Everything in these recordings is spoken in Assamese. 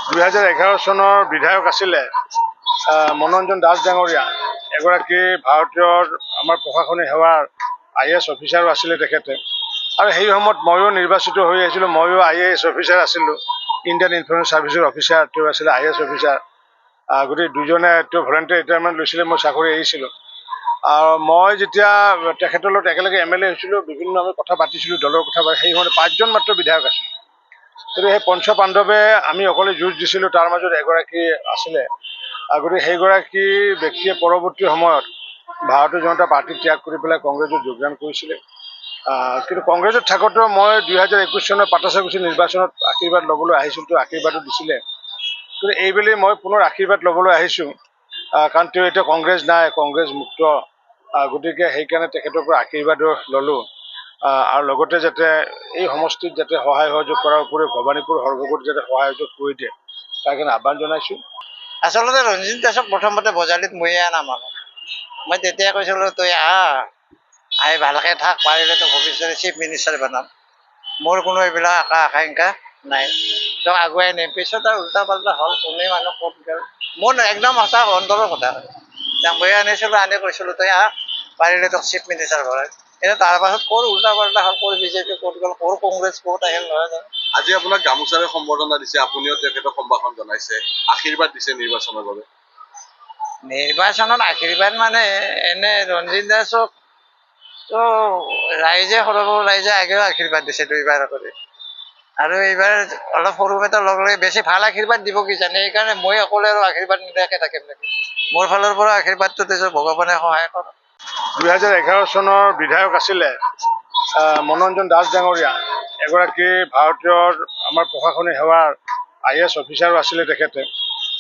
2011 চনৰ বিধায়ক আছিলে মনোৰঞ্জন দাস ডাঙৰীয়া, এগৰাকী ভাৰতীয় আমাৰ প্ৰশাসনিক সেৱাৰ IAS অফিচাৰো আছিলে তেখেতে। আৰু সেই সময়ত ময়ো নিৰ্বাচিত হৈ আহিছিলোঁ, ময়ো IAS অফিচাৰ আছিলোঁ, ইণ্ডিয়ান ইনফৰমেশ্যন ছাৰ্ভিচৰ অফিচাৰ, তেওঁ আছিলে IAS অফিচাৰ। গতিকে দুজনে তেওঁ ভলেণ্টাৰী ৰিটায়াৰমেণ্ট লৈছিলে, মই চাকৰি এৰিছিলোঁ। আৰু মই যেতিয়া তেখেতৰ লগত একেলগে MLA হৈছিলোঁ, বিভিন্ন আমি কথা পাতিছিলোঁ, দলৰ কথা পাতি, সেই সময়ত 5জন মাত্ৰ বিধায়ক আছিলোঁ। গতিকে সেই পঞ্চপাণ্ডৱে আমি অকলে যুঁজ দিছিলোঁ, তাৰ মাজত এগৰাকী আছিলে। গতিকে সেইগৰাকী ব্যক্তিয়ে পৰৱৰ্তী সময়ত ভাৰতীয় জনতা পাৰ্টি ত্যাগ কৰি পেলাই কংগ্ৰেছত যোগদান কৰিছিলে। কিন্তু কংগ্ৰেছত থাকোঁতেও মই 2021 চনৰ পাটাচাকুছি নিৰ্বাচনত আশীৰ্বাদ ল'বলৈ আহিছিলোঁ, তেওঁ আশীৰ্বাদো দিছিলে। কিন্তু এইবেলি মই পুনৰ আশীৰ্বাদ ল'বলৈ আহিছোঁ, কাৰণ তেওঁ এতিয়া কংগ্ৰেছ নাই, কংগ্ৰেছ মুক্ত। গতিকে সেইকাৰণে তেখেতৰ পৰা আশীৰ্বাদো ল'লোঁ। আৰু লগতে যাতে এই সমষ্টিত যাতে সহায় সহযোগ কৰাৰ উপৰিও ভৱানীপুৰ সৰ্বগত যাতে সহায় সহযোগ কৰি দিয়ে, তাৰ কাৰণে আহ্বান জনাইছোঁ। আচলতে ৰঞ্জিত দাসক প্ৰথমতে বজালিত ময়ে নামানো। মই তেতিয়া কৈছিলোঁ, তই আহি ভালকৈ থাক, পাৰিলে তো ভৱিষ্যতে চিফ মিনিষ্টাৰ বনাম। মোৰ কোনো এইবিলাক আকাংক্ষা নাই, তেওঁক আগুৱাই নিম। পিছত আৰু উল্টা পাল্টা হ'ল, কোনে মানুহ ক'ত গ'ল। মোৰ একদম সঁচা অন্তৰৰ কথা। তেওঁক ময়ে আনিছিলোঁ, আনি কৈছিলোঁ, তই পাৰিলে তোক চিফ মিনিষ্টাৰ বনাম। এতিয়া তাৰ পাছত ক'ৰ উল্টা পাল্টা হ'ল, ক'ৰ বিজেপি ক'ত গ'ল, ক'ৰ কংগ্ৰেছ ক'ত আহিল নহয় জানো। আজি আপোনাক গামোচাৰে সম্বৰ্ধনা দিছে, আপুনিও তেখেতক সম্ভাষণ জনাইছে, আশীৰ্বাদ দিছে নিৰ্বাচনৰ বাবে। নিৰ্বাচনত আশীৰ্বাদ মানে এনে ৰঞ্জিত দাসক তো ৰাইজে সৰু ৰাইজে আগেও আশীৰ্বাদ দিছে 2বাৰ কৰি। আৰু এইবাৰ অলপ সৰু এটা লগ লাগি বেছি ভাল আশীৰ্বাদ দিব কিজানি, সেইকাৰণে মই অকলে আৰু আশীৰ্বাদ নিদিয়াকৈ থাকিম নেকি। মোৰ ফালৰ পৰা আশীৰ্বাদটো দিছোঁ, ভগৱানে সহায় কৰক। 2011 চনৰ বিধায়ক আছিলে মনোৰঞ্জন দাস ডাঙৰীয়া, এগৰাকী ভাৰতীয় আমাৰ প্ৰশাসনিক সেৱাৰ IAS অফিচাৰো আছিলে তেখেতে।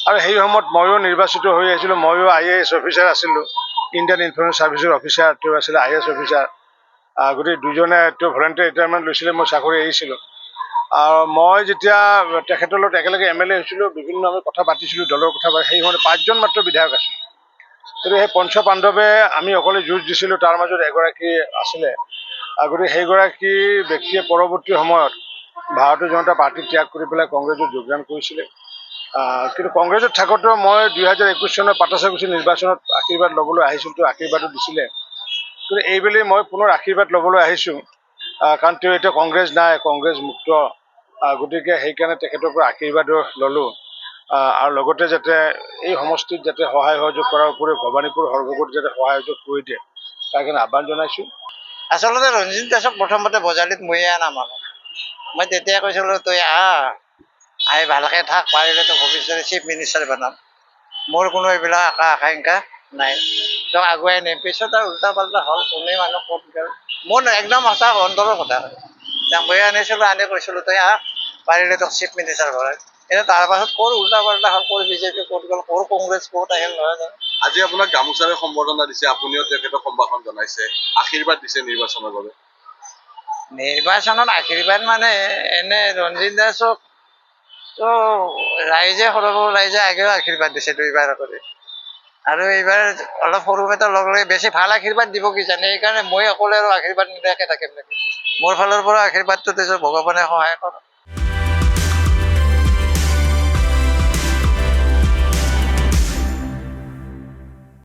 আৰু সেই সময়ত ময়ো নিৰ্বাচিত হৈ আহিছিলোঁ, ময়ো IAS অফিচাৰ আছিলোঁ, ইণ্ডিয়ান ইনফৰমেশ্যন ছাৰ্ভিচৰ অফিচাৰ, তেওঁ আছিলে IAS অফিচাৰ। গতিকে দুজনে তেওঁ ভলেণ্টাৰী ৰিটায়াৰমেণ্ট লৈছিলে, মই চাকৰি এৰিছিলোঁ। আৰু মই যেতিয়া তেখেতৰ লগত একেলগে MLA হৈছিলোঁ, বিভিন্ন আমি কথা পাতিছিলোঁ, দলৰ কথা পাতি, সেই সময়ত 5জন মাত্ৰ বিধায়ক আছিলোঁ। গতিকে সেই পঞ্চপাণ্ডৱে আমি অকলে যুঁজ দিছিলোঁ, তাৰ মাজত এগৰাকী আছিলে। গতিকে সেইগৰাকী ব্যক্তিয়ে পৰৱৰ্তী সময়ত ভাৰতীয় জনতা পাৰ্টি ত্যাগ কৰি পেলাই কংগ্ৰেছত যোগদান কৰিছিলে। কিন্তু কংগ্ৰেছত থাকোঁতেও মই 2021 চনৰ পাটাচাকুছি নিৰ্বাচনত আশীৰ্বাদ ল'বলৈ আহিছিলোঁ, তেওঁ আশীৰ্বাদো দিছিলে। কিন্তু এইবেলি মই পুনৰ আশীৰ্বাদ ল'বলৈ আহিছোঁ, কাৰণ তেওঁ এতিয়া কংগ্ৰেছ নাই, কংগ্ৰেছ মুক্ত। গতিকে সেইকাৰণে তেখেতৰ পৰা আশীৰ্বাদো ল'লোঁ। আৰু লগতে যাতে এই সমষ্টিত যাতে সহায় সহযোগ কৰাৰ উপৰিও ভৱানীপুৰ সৰ্বগত যাতে সহায় সহযোগ কৰি দিয়ে, তাৰ কাৰণে আহ্বান জনাইছোঁ। আচলতে ৰঞ্জিত দাসক প্ৰথমতে বজালিত ময়ে নামানো। মই তেতিয়া কৈছিলোঁ, তই আহি ভালকৈ থাক, পাৰিলে তো ভৱিষ্যতে চিফ মিনিষ্টাৰ বনাম। মোৰ কোনো এইবিলাক আকাংক্ষা নাই, তেওঁক আগুৱাই নিম। পিছত আৰু উল্টা পাল্টা হ'ল, কোনে মানুহ ক'ত গ'ল। মোৰ একদম সঁচা অন্তৰৰ কথা। তেওঁক ময়ে আনিছিলোঁ, আনি কৈছিলোঁ, তই পাৰিলে তোক চিফ মিনিষ্টাৰ বনাম। এতিয়া তাৰ পাছত ক'ৰ উল্টা পাল্টা হ'ল, ক'ৰ বিজেপি ক'ত গ'ল, ক'ৰ কংগ্ৰেছ ক'ত আহিল নহয় জানো। আজি আপোনাক গামোচাৰে সম্বৰ্ধনা দিছে, আপুনিও তেখেতক সম্ভাষণ জনাইছে, আশীৰ্বাদ দিছে নিৰ্বাচনৰ বাবে। নিৰ্বাচনত আশীৰ্বাদ মানে এনে ৰঞ্জিত দাসক তো ৰাইজে সৰু ৰাইজে আগেও আশীৰ্বাদ দিছে 2বাৰ কৰি। আৰু এইবাৰ অলপ সৰু এটা লগ লাগি বেছি ভাল আশীৰ্বাদ দিব কিজানি, সেইকাৰণে মই অকলে আৰু আশীৰ্বাদ নিদিয়াকৈ থাকিম নেকি। মোৰ ফালৰ পৰা আশীৰ্বাদটো দিছোঁ, ভগৱানে সহায় কৰক।